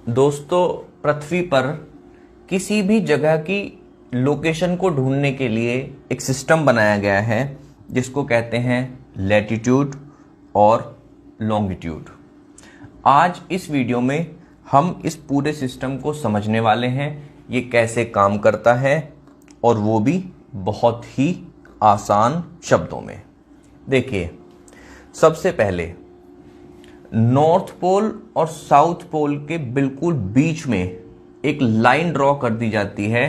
दोस्तों, पृथ्वी पर किसी भी जगह की लोकेशन को ढूंढने के लिए एक सिस्टम बनाया गया है जिसको कहते हैं लैटिट्यूड और लॉन्गिट्यूड। आज इस वीडियो में हम इस पूरे सिस्टम को समझने वाले हैं, ये कैसे काम करता है और वो भी बहुत ही आसान शब्दों में। देखिए, सबसे पहले नॉर्थ पोल और साउथ पोल के बिल्कुल बीच में एक लाइन ड्रॉ कर दी जाती है।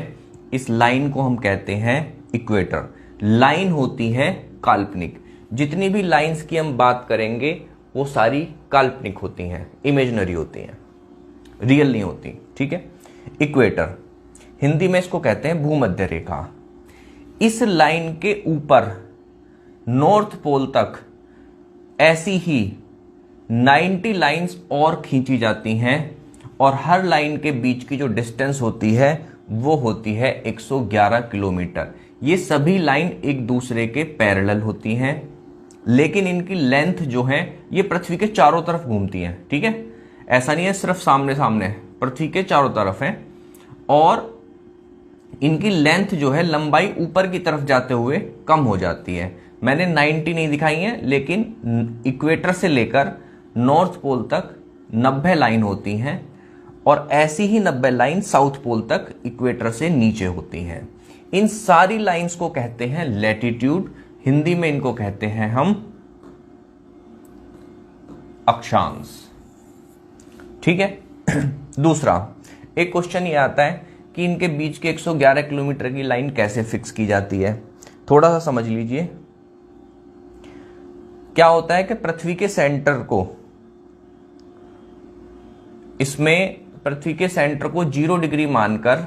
इस लाइन को हम कहते हैं इक्वेटर। लाइन होती है काल्पनिक। जितनी भी लाइंस की हम बात करेंगे वो सारी काल्पनिक होती हैं, इमेजिनरी होती हैं, रियल नहीं होती। ठीक है। इक्वेटर, हिंदी में इसको कहते हैं भूमध्य रेखा। इस लाइन के ऊपर नॉर्थ पोल तक ऐसी ही 90 लाइंस और खींची जाती हैं और हर लाइन के बीच की जो डिस्टेंस होती है वो होती है 111 किलोमीटर। ये सभी लाइन एक दूसरे के पैरेलल होती हैं, लेकिन इनकी लेंथ जो है ये पृथ्वी के चारों तरफ घूमती हैं। ठीक है, ऐसा नहीं है सिर्फ सामने सामने, पृथ्वी के चारों तरफ है और इनकी लेंथ जो है, लंबाई ऊपर की तरफ जाते हुए कम हो जाती है। मैंने 90 नहीं दिखाई है, लेकिन इक्वेटर से लेकर नॉर्थ पोल तक 90 लाइन होती हैं और ऐसी ही 90 लाइन साउथ पोल तक इक्वेटर से नीचे होती हैं। इन सारी लाइंस को कहते हैं लैटिट्यूड। हिंदी में इनको कहते हैं हम अक्षांश। ठीक है। दूसरा, एक क्वेश्चन ये आता है कि इनके बीच के 111 किलोमीटर की लाइन कैसे फिक्स की जाती है। थोड़ा सा समझ लीजिए। क्या होता है कि पृथ्वी के सेंटर को, इसमें पृथ्वी के सेंटर को 0 डिग्री मानकर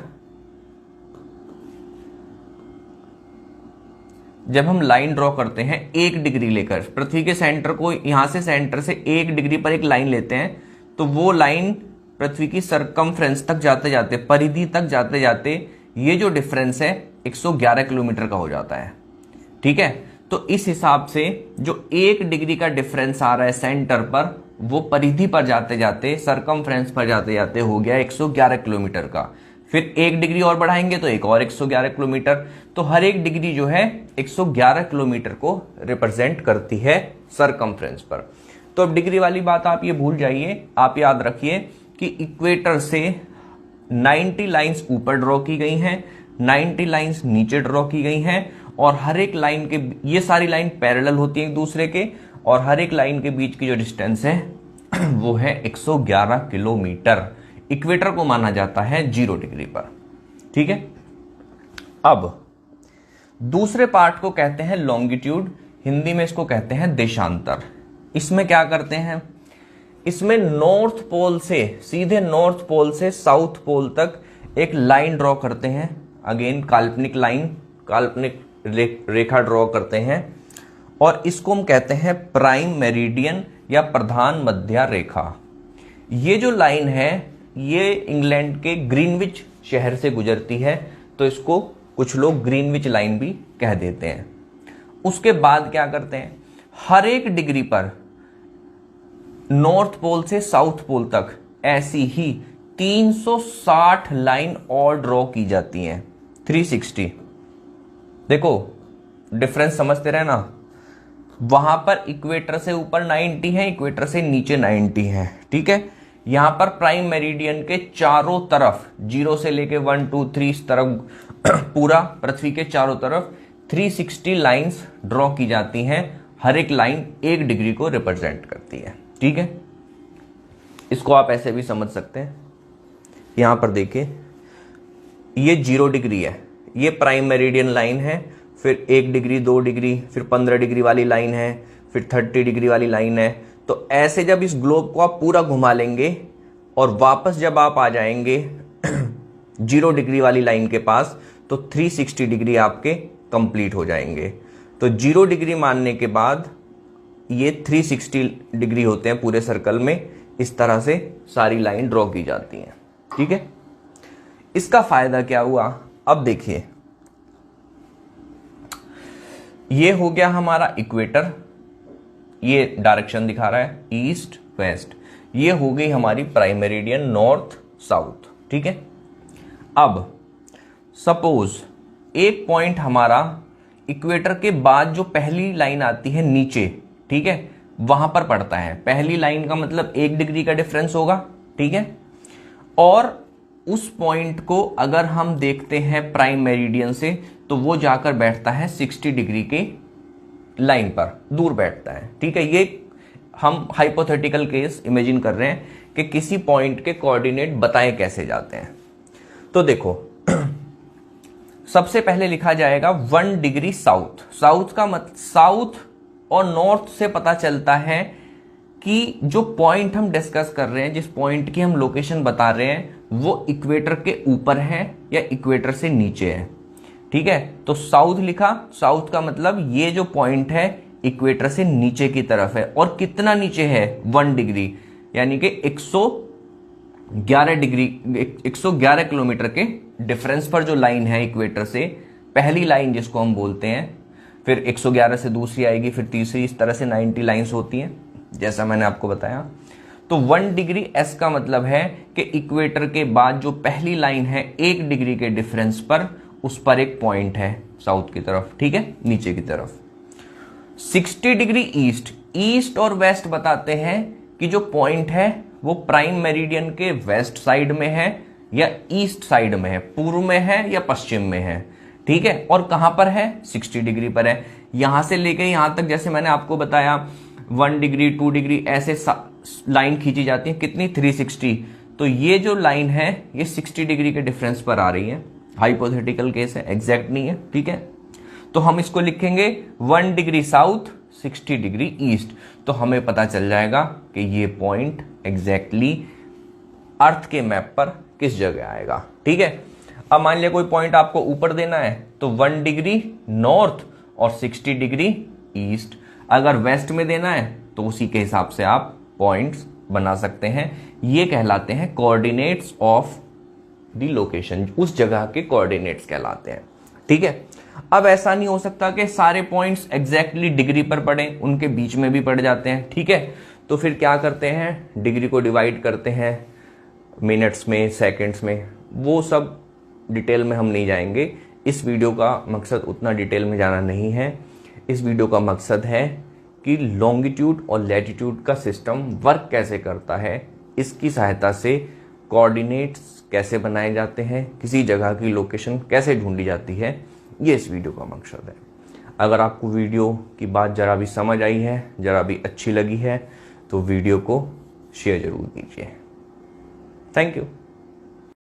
जब हम लाइन ड्रॉ करते हैं 1 डिग्री लेकर, पृथ्वी के सेंटर को, यहां से सेंटर से 1 डिग्री पर एक लाइन लेते हैं, तो वो लाइन पृथ्वी की सरकमफ्रेंस तक जाते जाते, परिधि तक जाते जाते, ये जो डिफरेंस है 111 किलोमीटर का हो जाता है। ठीक है। तो इस हिसाब से जो 1 डिग्री का डिफरेंस आ रहा है सेंटर पर, वो परिधि पर जाते जाते, सरकमफ्रेंस पर जाते जाते हो गया 111 किलोमीटर का। फिर 1 डिग्री और बढ़ाएंगे तो एक और 111 किलोमीटर। तो हर एक डिग्री जो है 111 किलोमीटर को रिप्रेजेंट करती है सरकमफ्रेंस पर। तो अब डिग्री वाली बात आप ये भूल जाइए, आप याद रखिए कि इक्वेटर से 90 लाइंस ऊपर ड्रॉ की गई हैं, 90 लाइंस नीचे ड्रॉ की गई हैं और हर एक लाइन के, ये सारी लाइन पैरेलल होती है एक दूसरे के, और हर एक लाइन के बीच की जो डिस्टेंस है वो है 111 किलोमीटर। इक्वेटर को माना जाता है 0 डिग्री पर। ठीक है। अब दूसरे पार्ट को कहते हैं लॉन्गिट्यूड। हिंदी में इसको कहते हैं देशांतर। इसमें क्या करते हैं, इसमें नॉर्थ पोल से, सीधे नॉर्थ पोल से साउथ पोल तक एक लाइन ड्रॉ करते हैं। अगेन काल्पनिक लाइन, काल्पनिक रेखा ड्रॉ करते हैं और इसको हम कहते हैं प्राइम मेरिडियन या प्रधान मध्य रेखा। ये जो लाइन है ये इंग्लैंड के ग्रीनविच शहर से गुजरती है, तो इसको कुछ लोग ग्रीनविच लाइन भी कह देते हैं। उसके बाद क्या करते हैं, हर एक डिग्री पर नॉर्थ पोल से साउथ पोल तक ऐसी ही 360 लाइन और ड्रॉ की जाती हैं। 360। देखो डिफरेंस समझते रहना। वहां पर इक्वेटर से ऊपर 90 है, इक्वेटर से नीचे 90 है। ठीक है। यहां पर प्राइम मेरिडियन के चारों तरफ, 0 से लेके 1 2 3 इस तरफ पूरा पृथ्वी के चारों तरफ 360 लाइंस ड्रॉ की जाती हैं। हर एक लाइन 1 डिग्री को रिप्रेजेंट करती है। ठीक है। इसको आप ऐसे भी समझ सकते हैं। यहां पर देखिए, ये 0 डिग्री है, ये प्राइम मेरिडियन लाइन है, फिर 1 डिग्री, 2 डिग्री, फिर 15 डिग्री वाली लाइन है, फिर 30 डिग्री वाली लाइन है। तो ऐसे जब इस ग्लोब को आप पूरा घुमा लेंगे और वापस जब आप आ जाएंगे 0 डिग्री वाली लाइन के पास, तो 360 डिग्री आपके कंप्लीट हो जाएंगे। तो 0 डिग्री मानने के बाद ये 360 डिग्री होते हैं पूरे सर्कल में। इस तरह से सारी लाइन ड्रॉ की जाती हैं। ठीक है। इसका फायदा क्या हुआ, अब देखिए, ये हो गया हमारा इक्वेटर, ये डायरेक्शन दिखा रहा है ईस्ट वेस्ट। ये हो गई हमारी प्राइम मेरिडियन नॉर्थ साउथ। ठीक है, अब सपोज एक पॉइंट हमारा इक्वेटर के बाद जो पहली लाइन आती है नीचे, ठीक है, वहां पर पड़ता है। पहली लाइन का मतलब 1 डिग्री का डिफरेंस होगा। ठीक है, और उस पॉइंट को अगर हम देखते हैं प्राइम मेरिडियन से तो वो जाकर बैठता है 60 डिग्री के लाइन पर, दूर बैठता है। ठीक है, ये हम हाइपोथेटिकल केस इमेजिन कर रहे हैं कि किसी पॉइंट के कोऑर्डिनेट बताए कैसे जाते हैं। तो देखो सबसे पहले लिखा जाएगा 1 डिग्री साउथ। साउथ का मतलब साउथ और नॉर्थ से पता चलता है कि जो पॉइंट हम डिस्कस कर रहे हैं, जिस पॉइंट की हम लोकेशन बता रहे हैं, वो इक्वेटर के ऊपर है या इक्वेटर से नीचे है। ठीक है, तो साउथ लिखा, साउथ का मतलब ये जो पॉइंट है इक्वेटर से नीचे की तरफ है। और कितना नीचे है? 1 डिग्री, यानी कि 111 डिग्री, 111 किलोमीटर के डिफरेंस पर जो लाइन है इक्वेटर से, पहली लाइन जिसको हम बोलते हैं, फिर 111 से दूसरी आएगी, फिर तीसरी, इस तरह से 90 लाइंस होती हैं जैसा मैंने आपको बताया। तो 1 डिग्री एस का मतलब है कि इक्वेटर के बाद जो पहली लाइन है 1 डिग्री के डिफरेंस पर, उस पर एक पॉइंट है साउथ की तरफ। ठीक है, नीचे की तरफ। 60 डिग्री ईस्ट, ईस्ट और वेस्ट बताते हैं कि जो पॉइंट है वो प्राइम मेरिडियन के वेस्ट साइड में है या ईस्ट साइड में है, पूर्व में है या पश्चिम में है। ठीक है, और कहां पर है? 60 डिग्री पर है। यहां से लेके यहां तक, जैसे मैंने आपको बताया 1 डिग्री 2 डिग्री ऐसे लाइन खींची जाती है, कितनी? 360। तो ये जो लाइन है ये 60 डिग्री के डिफरेंस पर आ रही है। हाइपोथेटिकल केस है, एग्जैक्ट नहीं है। ठीक है, तो हम इसको लिखेंगे 1 डिग्री साउथ 60 डिग्री ईस्ट। तो हमें पता चल जाएगा कि ये पॉइंट एग्जैक्टली अर्थ के मैप पर किस जगह आएगा। ठीक है, अब मान लिया कोई पॉइंट आपको ऊपर देना है तो 1 डिग्री नॉर्थ और 60 डिग्री ईस्ट। अगर वेस्ट में देना है तो उसी के हिसाब से आप पॉइंट्स बना सकते हैं। ये कहलाते हैं कोऑर्डिनेट्स ऑफ द लोकेशन, उस जगह के कोऑर्डिनेट्स कहलाते हैं। ठीक है, अब ऐसा नहीं हो सकता कि सारे पॉइंट्स एग्जैक्टली डिग्री पर पड़े, उनके बीच में भी पड़ जाते हैं। ठीक है, तो फिर क्या करते हैं, डिग्री को डिवाइड करते हैं मिनट्स में, सेकंड्स में। वो सब डिटेल में हम नहीं जाएंगे। इस वीडियो का मकसद उतना डिटेल में जाना नहीं है। इस वीडियो का मकसद है कि लॉन्गिट्यूड और लैटिट्यूड का सिस्टम वर्क कैसे करता है, इसकी सहायता से कोऑर्डिनेट्स कैसे बनाए जाते हैं, किसी जगह की लोकेशन कैसे ढूंढी जाती है, ये इस वीडियो का मकसद है। अगर आपको वीडियो की बात जरा भी समझ आई है, जरा भी अच्छी लगी है, तो वीडियो को शेयर जरूर कीजिए। Thank you.